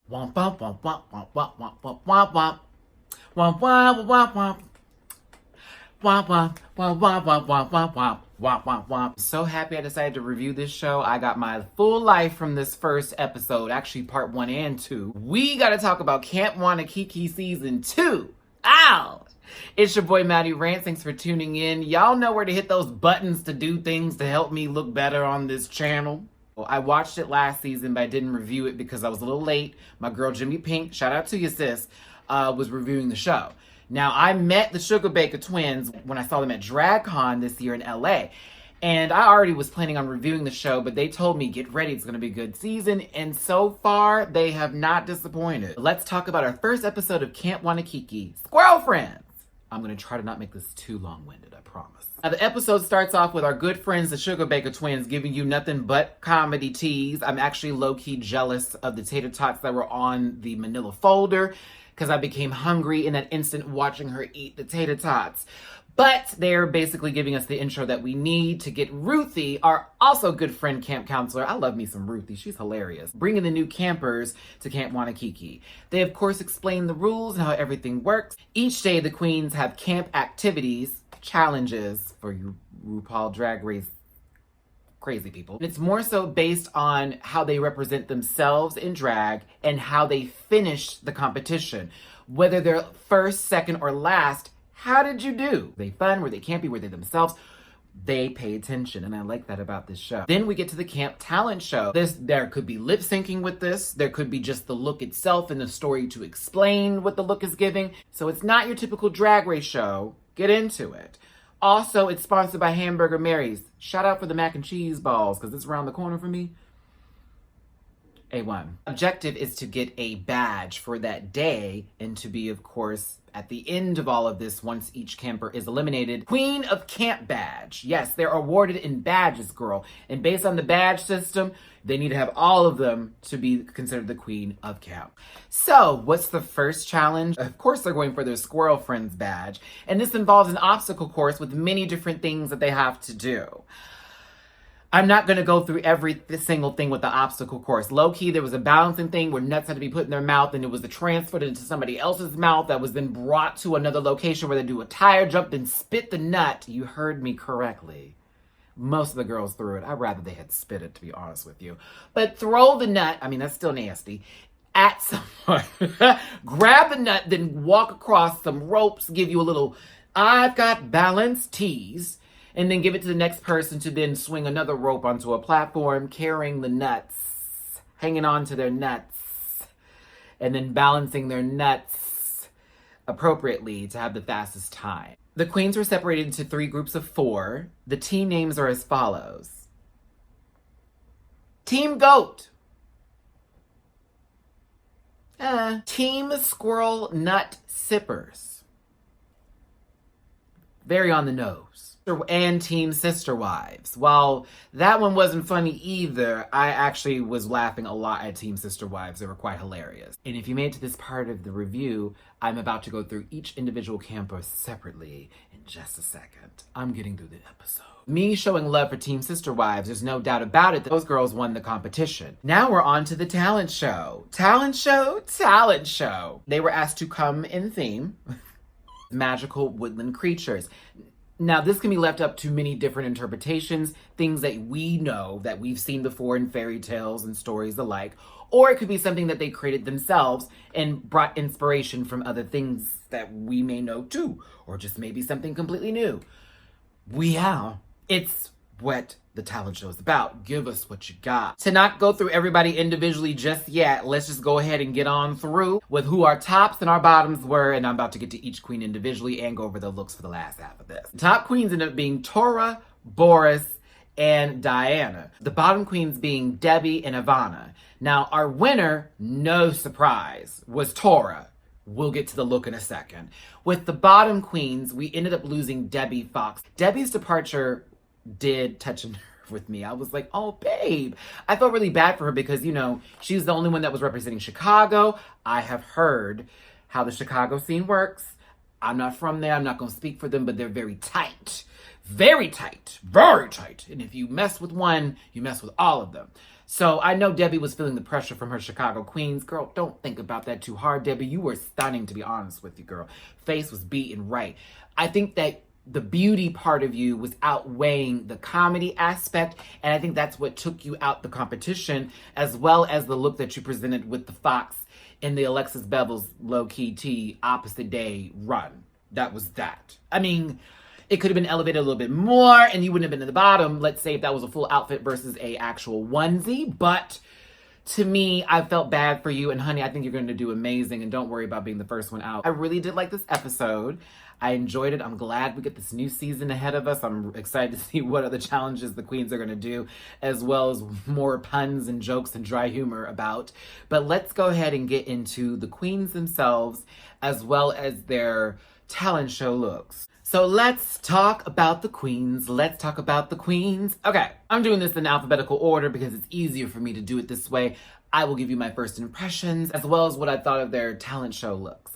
Womp womp womp womp womp womp womp womp womp womp. Womp womp womp womp. Womp womp womp womp womp womp womp womp. Womp womp womp. So happy I decided to review this show. I got my full life from this first episode, actually part 1 and 2. We gotta talk about Camp Wannakiki season 2. Ow! It's your boy Matty Rants. Thanks for tuning in. Y'all know where to hit those buttons to do things to help me look better on this channel. I watched it last season, but I didn't review it because I was a little late. My girl Jimmy Pink, shout out to you sis, was reviewing the show. Now, I met the Sugar Baker twins when I saw them at DragCon this year in LA. And I already was planning on reviewing the show, but they told me, get ready, it's going to be a good season. And so far, they have not disappointed. Let's talk about our first episode of Camp Wannakiki, Squirrel-Friend. I'm going to try to not make this too long-winded, I promise. Now, the episode starts off with our good friends, the Sugar Baker twins, giving you nothing but comedy tease. I'm actually low-key jealous of the tater tots that were on the manila folder because I became hungry in that instant watching her eat the tater tots. But they're basically giving us the intro that we need to get Ruthie, our also good friend camp counselor. I love me some Ruthie. She's hilarious. Bringing the new campers to Camp Wannakiki. They, of course, explain the rules and how everything works. Each day, the queens have camp activities, challenges for you RuPaul Drag Race crazy people. It's more so based on how they represent themselves in drag and how they finish the competition. Whether they're first, second, or last, how did you do? Were they fun? Were they campy? Were they themselves? They pay attention, and I like that about this show. Then we get to the camp talent show. There could be lip syncing with this. There could be just the look itself and the story to explain what the look is giving. So it's not your typical drag race show. Get into it. Also, it's sponsored by Hamburger Mary's. Shout out for the mac and cheese balls, because it's around the corner for me. A1. Objective is to get a badge for that day and to be, of course, at the end of all of this, once each camper is eliminated, Queen of Camp badge. Yes, they're awarded in badges, girl. And based on the badge system, they need to have all of them to be considered the Queen of Camp. So, what's the first challenge? Of course, they're going for their Squirrel-Friend's badge. And this involves an obstacle course with many different things that they have to do. I'm not going to go through every single thing with the obstacle course. Low-key, there was a balancing thing where nuts had to be put in their mouth, and it was transferred into somebody else's mouth that was then brought to another location where they do a tire jump and spit the nut. You heard me correctly. Most of the girls threw it. I'd rather they had spit it, to be honest with you. But throw the nut, I mean, that's still nasty, at someone. Grab the nut, then walk across some ropes, give you a little, I've got balance tease, and then give it to the next person to then swing another rope onto a platform, carrying the nuts, hanging on to their nuts, and then balancing their nuts appropriately to have the fastest time. The queens were separated into 3 groups of 4. The team names are as follows. Team Goat. Team Squirrel Nut Sippers. Very on the nose. And Team Sister Wives. While that one wasn't funny either, I actually was laughing a lot at Team Sister Wives. They were quite hilarious. And if you made it to this part of the review, I'm about to go through each individual camper separately in just a second. I'm getting through the episode. Me showing love for Team Sister Wives, there's no doubt about it that those girls won the competition. Now we're on to the talent show. Talent show? Talent show. They were asked to come in theme. Magical woodland creatures. Now, this can be left up to many different interpretations, things that we know that we've seen before in fairy tales and stories alike, or it could be something that they created themselves and brought inspiration from other things that we may know too, or just maybe something completely new. It's what the talent show is about. Give us what you got. To not go through everybody individually just yet, let's just go ahead and get on through with who our tops and our bottoms were, and I'm about to get to each queen individually and go over the looks for the last half of this. The top queens ended up being Tora, Boris, and Diana. The bottom queens being Debbie and Ivana. Now, our winner, no surprise, was Tora. We'll get to the look in a second. With the bottom queens, we ended up losing Debbie Fox. Debbie's departure did touch a nerve with me. I was like, oh, babe. I felt really bad for her because, you know, she's the only one that was representing Chicago. I have heard how the Chicago scene works. I'm not from there. I'm not going to speak for them, but they're very tight. Very tight. Very tight. And if you mess with one, you mess with all of them. So I know Debbie was feeling the pressure from her Chicago queens. Girl, don't think about that too hard, Debbie. You were stunning, to be honest with you, girl. Face was beaten right. I think that the beauty part of you was outweighing the comedy aspect, and I think that's what took you out the competition, as well as the look that you presented with the Fox in the Alexis Bevel's low-key tea opposite day run. That was that. I mean, it could have been elevated a little bit more and you wouldn't have been at the bottom. Let's say if that was a full outfit versus a actual onesie. But to me, I felt bad for you. And honey, I think you're going to do amazing. And don't worry about being the first one out. I really did like this episode. I enjoyed it. I'm glad we get this new season ahead of us. I'm excited to see what other challenges the queens are going to do, as well as more puns and jokes and dry humor about. But let's go ahead and get into the queens themselves, as well as their talent show looks. So let's talk about the queens. Let's talk about the queens. Okay, I'm doing this in alphabetical order because it's easier for me to do it this way. I will give you my first impressions, as well as what I thought of their talent show looks.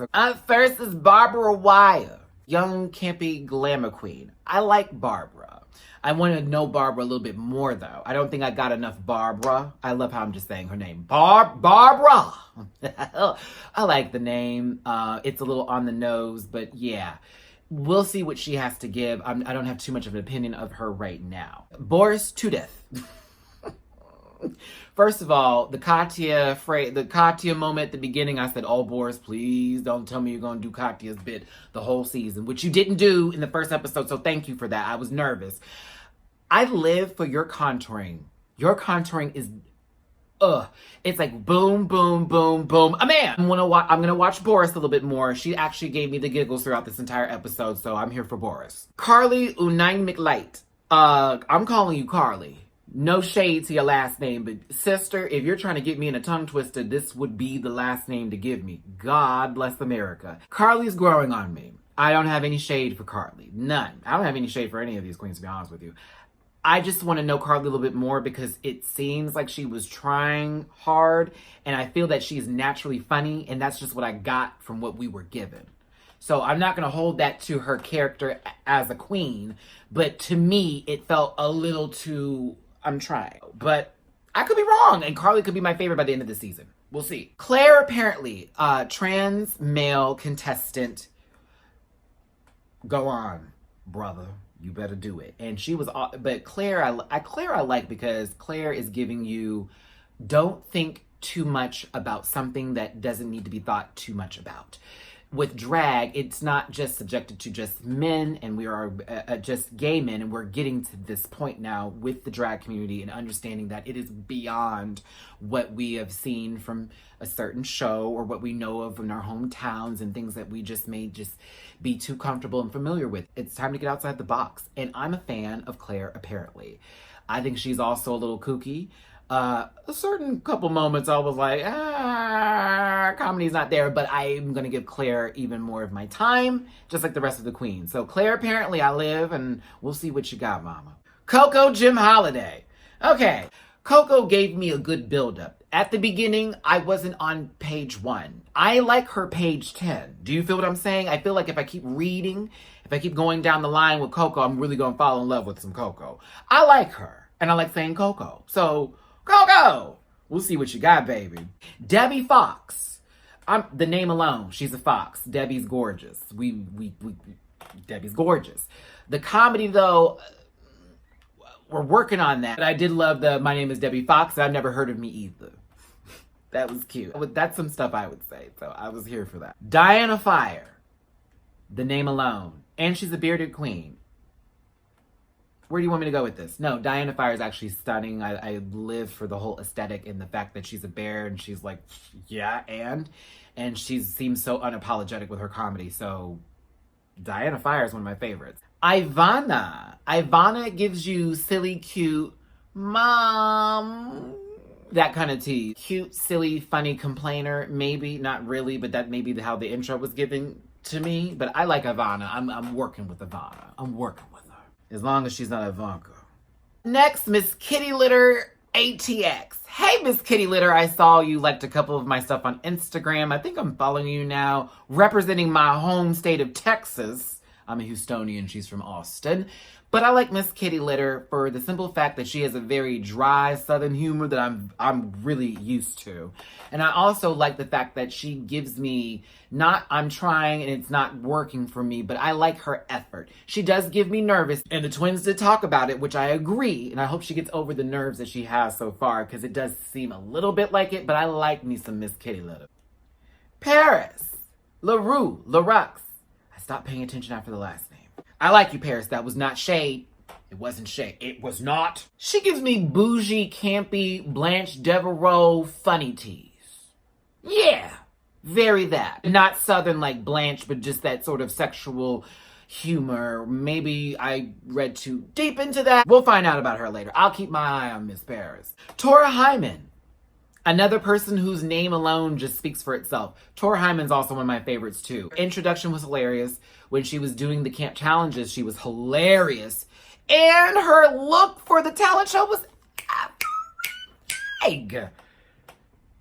First is Barbara Wire, young, campy glamour queen. I like Barbara. I want to know Barbara a little bit more, though. I don't think I got enough Barbara. I love how I'm just saying her name. Barbara! I like the name. It's a little on the nose, but yeah. We'll see what she has to give. I don't have too much of an opinion of her right now. Boris Tudeth. First of all, the Katya moment at the beginning, I said, oh, Boris, please don't tell me you're going to do Katya's bit the whole season, which you didn't do in the first episode, so thank you for that. I was nervous. I live for your contouring. Your contouring is it's like boom, boom, boom, boom. A man. I'm gonna watch Boris a little bit more. She actually gave me the giggles throughout this entire episode, so I'm here for Boris. Carly Unine McLight. I'm calling you Carly. No shade to your last name, but sister, if you're trying to get me in a tongue twister, this would be the last name to give me. God bless America. Carly's growing on me. I don't have any shade for Carly. None. I don't have any shade for any of these queens, to be honest with you. I just want to know Carly a little bit more because it seems like she was trying hard, and I feel that she's naturally funny, and that's just what I got from what we were given. So I'm not going to hold that to her character as a queen, but to me, it felt a little too, I'm trying. But I could be wrong, and Carly could be my favorite by the end of the season. We'll see. Claire, apparently, trans male contestant. Go on, brother. You better do it. And she was, but Claire, I like because Claire is giving you, don't think too much about something that doesn't need to be thought too much about. With drag, it's not just subjected to just men, and we are just gay men, and we're getting to this point now with the drag community and understanding that it is beyond what we have seen from a certain show or what we know of in our hometowns and things that we just may just be too comfortable and familiar with. It's time to get outside the box, and I'm a fan of Claire, apparently. I think she's also a little kooky. A certain couple moments I was like, comedy's not there, but I'm going to give Claire even more of my time, just like the rest of the queens. So Claire, apparently I live, and we'll see what you got, mama. Coco Jim Holiday. Okay, Coco gave me a good build-up. At the beginning, I wasn't on page 1. I like her page 10. Do you feel what I'm saying? I feel like if I keep reading, if I keep going down the line with Coco, I'm really going to fall in love with some Coco. I like her, and I like saying Coco. So, Coco! We'll see what you got, baby. Debbie Fox. The name alone, she's a fox. Debbie's gorgeous. Debbie's gorgeous. The comedy, though, we're working on that. But I did love My Name is Debbie Fox. I've never heard of me either. That was cute. That's some stuff I would say, so I was here for that. Diana Fire. The name alone. And she's a bearded queen. Where do you want me to go with this? No, Diana Fire is actually stunning. I live for the whole aesthetic and the fact that she's a bear and she's like, yeah, and she seems so unapologetic with her comedy. So Diana Fire is one of my favorites. Ivana. Ivana gives you silly, cute, mom, that kind of tea. Cute, silly, funny complainer. Maybe, not really, but that may be how the intro was given to me. But I like Ivana. I'm working with Ivana. I'm working with her. As long as she's not Ivanka. Next, Miss Kitty Litter ATX. Hey, Miss Kitty Litter, I saw you liked a couple of my stuff on Instagram. I think I'm following you now. Representing my home state of Texas. I'm a Houstonian. She's from Austin. But I like Miss Kitty Litter for the simple fact that she has a very dry Southern humor that I'm really used to. And I also like the fact that she gives me, not I'm trying and it's not working for me, but I like her effort. She does give me nervous, and the twins did talk about it, which I agree. And I hope she gets over the nerves that she has so far, because it does seem a little bit like it, but I like me some Miss Kitty Litter. Paris, LaRue, LaRux. I stopped paying attention after the last name. I like you, Paris. That was not shade. It wasn't shade. It was not. She gives me bougie, campy, Blanche Devereaux funny teas. Yeah, very that. Not Southern like Blanche, but just that sort of sexual humor. Maybe I read too deep into that. We'll find out about her later. I'll keep my eye on Miss Paris. Tora Hyman. Another person whose name alone just speaks for itself. Tora Hyman's also one of my favorites too. Her introduction was hilarious. When she was doing the camp challenges, she was hilarious. And her look for the talent show was egg.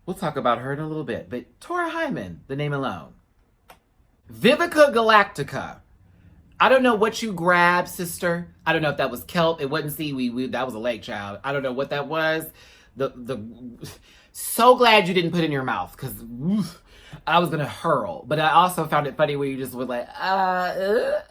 We'll talk about her in a little bit. But Tora Hyman, the name alone. Vivica Galactica. I don't know what you grabbed, sister. I don't know if that was kelp. It wasn't seaweed. That was a lake child. I don't know what that was. So glad you didn't put it in your mouth, because I was gonna hurl. But I also found it funny where you just were like, I'm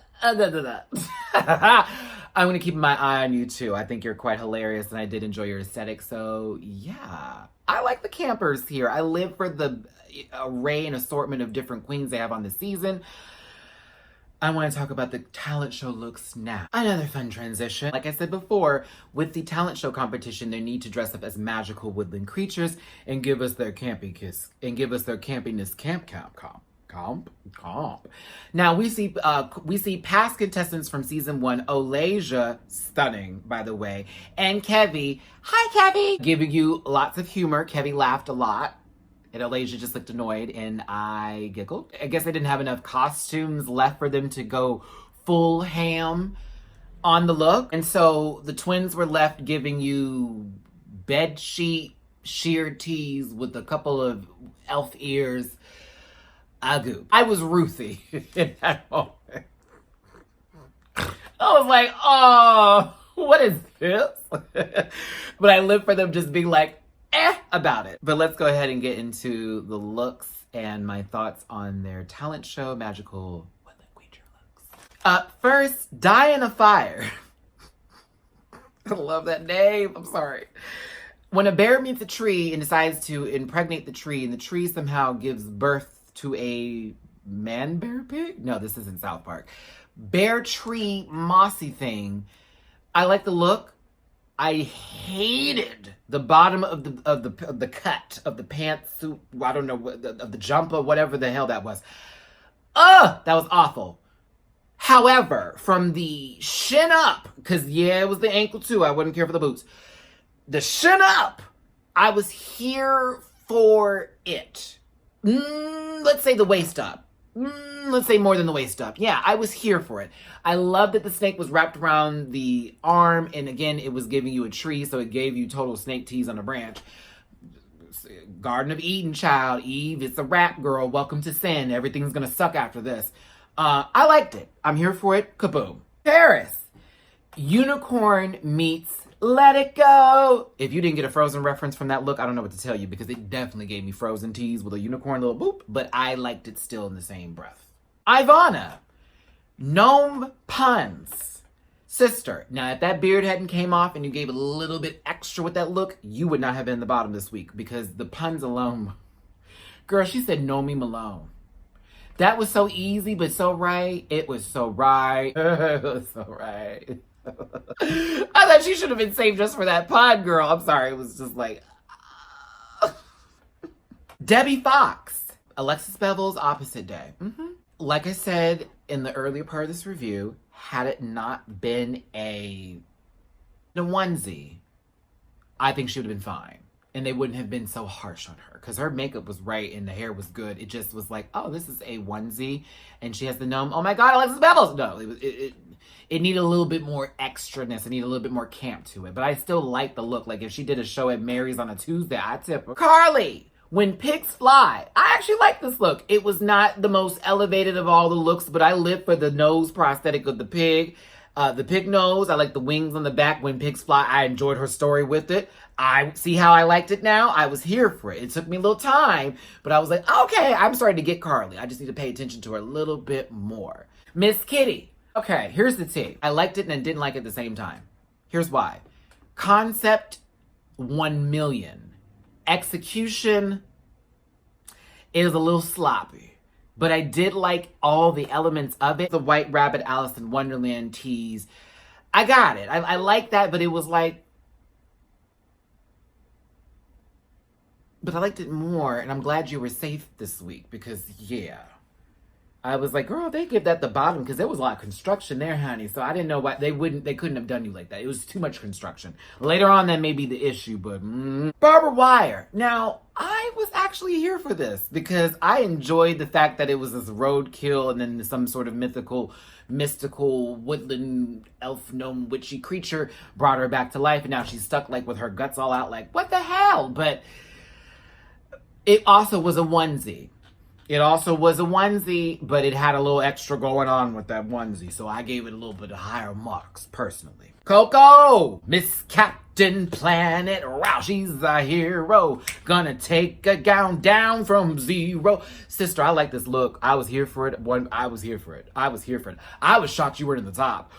gonna keep my eye on you too. I think you're quite hilarious, and I did enjoy your aesthetic. So yeah, I like the campers here. I live for the array and assortment of different queens they have on the season. I want to talk about the talent show looks now. Another fun transition. Like I said before, with the talent show competition, they need to dress up as magical woodland creatures and give us their campy kiss and give us their campiness comp. Now we see past contestants from season 1, Olasia, stunning by the way, and Kevy, hi Kevy, giving you lots of humor. Kevy laughed a lot. And Alasia just looked annoyed, and I giggled. I guess they didn't have enough costumes left for them to go full ham on the look. And so the twins were left giving you bed sheet sheer tees with a couple of elf ears. Agoo. I was Ruthie in that moment. I was like, oh, what is this? But I live for them just being like, about it. But let's go ahead and get into the looks and my thoughts on their talent show magical woodland creature looks. First, Die in a Fire. I love that name. I'm sorry. When a bear meets a tree and decides to impregnate the tree, and the tree somehow gives birth to a man bear pig? No, this isn't South Park. Bear tree mossy thing. I like the look. I hated the bottom of the cut of the pantsuit. I don't know what of the jumper, whatever the hell that was. That was awful. However, from the shin up, because yeah, it was the ankle too. I wouldn't care for the boots. The shin up, I was here for it. Let's say the waist up. Let's say more than the waist up. Yeah, I was here for it. I love that the snake was wrapped around the arm, and again, it was giving you a tree, so it gave you total snake tease on a branch. Garden of Eden, child. Eve, it's a rap, girl. Welcome to sin. Everything's gonna suck after this. I liked it. I'm here for it. Kaboom. Paris. Unicorn meets Let It Go. If you didn't get a Frozen reference from that look, I don't know what to tell you, because it definitely gave me Frozen tease with a unicorn little boop, but I liked it still in the same breath. Ivana. Gnome puns. Sister. Now, if that beard hadn't came off and you gave a little bit extra with that look, you would not have been the bottom this week, because the puns alone. Girl, she said Nomi Malone. That was so easy, but so right. It was so right. It was so right. I thought she should have been saved just for that pun, girl. I'm sorry. It was just like... Debbie Fox. Alexis Bevel's opposite day. Like I said in the earlier part of this review, had it not been a onesie, I think she would have been fine. And they wouldn't have been so harsh on her, because her makeup was right and the hair was good. It just was like, oh, this is a onesie and she has the gnome. Oh my God, Alexis Bevels. No, it needed a little bit more extraness. It needed a little bit more camp to it. But I still like the look. Like if she did a show at Mary's on a Tuesday, I'd tip her. Carly, When pigs fly, I actually like this look. It was not the most elevated of all the looks, but I live for the nose prosthetic of the pig. The pig nose, I like the wings on the back. When pigs fly, I enjoyed her story with it. I see how I liked it now. I was here for it. It took me a little time, but I was like, okay, I'm starting to get Carly. I just need to pay attention to her a little bit more. Miss Kitty. Okay, here's the tea. I liked it and didn't like it at the same time. Here's why. Concept, 1 million. Execution is a little sloppy, but I did like all the elements of it. The White Rabbit Alice in Wonderland tease, I got it. I like that, but it was like, but I liked it more, and I'm glad you were safe this week because, yeah. I was like, girl, they give that the bottom because there was a lot of construction there, honey. So I didn't know why they couldn't have done you like that. It was too much construction. Later on, that may be the issue, but barbed wire. Now, I was actually here for this because I enjoyed the fact that it was this roadkill and then some sort of mystical woodland elf gnome witchy creature brought her back to life, and now she's stuck like with her guts all out, like what the hell? But it also was a onesie. It also was a onesie, but it had a little extra going on with that onesie. So I gave it a little bit of higher marks, personally. Coco! Miss Captain Planet, wow, she's a hero. Gonna take a gown down from zero. Sister, I like this look. I was here for it. I was here for it. I was shocked you were in the top.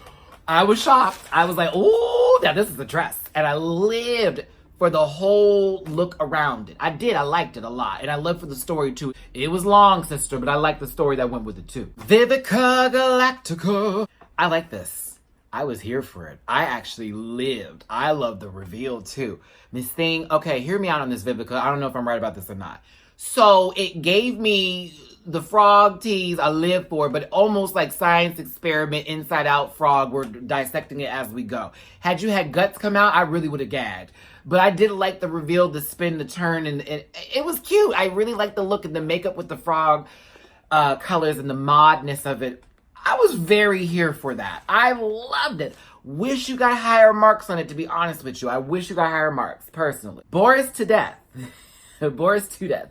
I was shocked. I was like, ooh, now this is a dress. And I lived for the whole look around it. I did. I liked it a lot. And I loved for the story, too. It was long, sister, but I liked the story that went with it, too. Vivica Galactica. I like this. I was here for it. I actually lived. I love the reveal, too. Miss Thing, okay, hear me out on this, Vivica. I don't know if I'm right about this or not. So it gave me the frog tease I live for, but almost like science experiment, inside out frog. We're dissecting it as we go. Had you had guts come out, I really would have gagged. But I did like the reveal, the spin, the turn, and it was cute. I really liked the look and the makeup with the frog colors and the modness of it. I was very here for that. I loved it. Wish you got higher marks on it, to be honest with you. I wish you got higher marks, personally. Boris to death. Boris to death.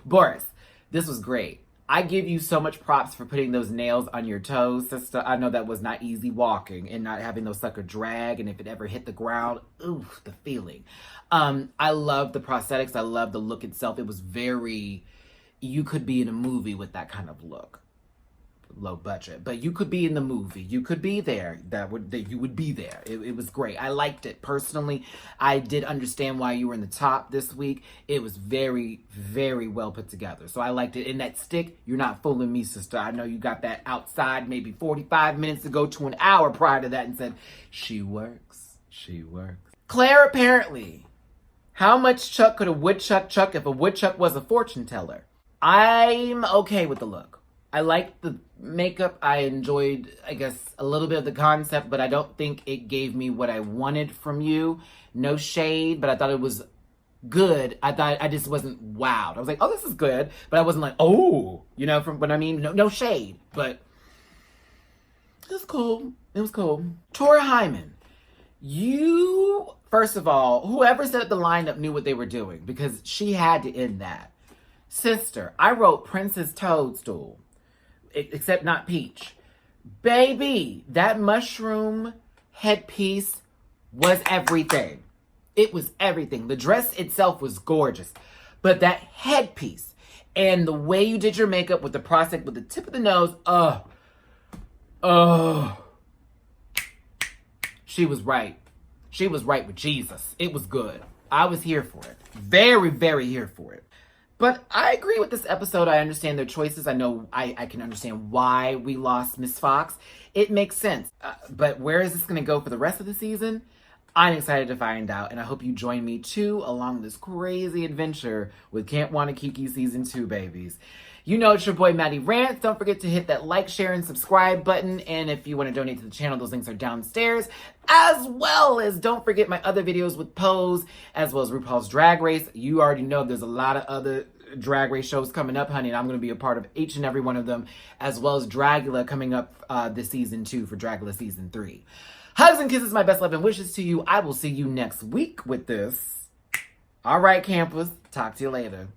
Boris, this was great. I give you so much props for putting those nails on your toes, sister. I know that was not easy walking and not having those sucker drag. And if it ever hit the ground, ooh, the feeling. I love the prosthetics. I love the look itself. It was very, you could be in a movie with that kind of look. Low budget, but you could be in the movie. You could be there. You would be there. It was great. I liked it personally. I did understand why you were in the top this week. It was very, very well put together. So I liked it. In that stick, you're not fooling me, sister. I know you got that outside maybe 45 minutes ago to an hour prior to that and said, she works. She works. Claire, apparently. How much chuck could a woodchuck chuck if a woodchuck was a fortune teller? I'm okay with the look. I liked the makeup. I enjoyed, I guess, a little bit of the concept, but I don't think it gave me what I wanted from you. No shade, but I thought it was good. I just wasn't wowed. I was like, oh, this is good, but I wasn't like, oh, you know, from what I mean? No shade, but it was cool. It was cool. Tora Hyman, you, first of all, whoever set up the lineup knew what they were doing because she had to end that. Sister, I wrote Princess Toadstool. Except not Peach. Baby, that mushroom headpiece was everything. It was everything. The dress itself was gorgeous. But that headpiece and the way you did your makeup with the prosthetic, with the tip of the nose, she was right. She was right with Jesus. It was good. I was here for it. Very, very here for it. But I agree with this episode. I understand their choices. I know I can understand why we lost Miss Fox. It makes sense. But where is this going to go for the rest of the season? I'm excited to find out. And I hope you join me too along this crazy adventure with Camp Wannakiki Season 2, babies. You know it's your boy Matty Rants. Don't forget to hit that like, share, and subscribe button. And if you want to donate to the channel, those links are downstairs. As well as don't forget my other videos with Pose, as well as RuPaul's Drag Race. You already know there's a lot of other Drag Race shows coming up, honey, and I'm going to be a part of each and every one of them, as well as Dragula coming up this season 2 for Dragula Season 3. Hugs and kisses, my best love and wishes to you. I will see you next week with this. All right, campers. Talk to you later.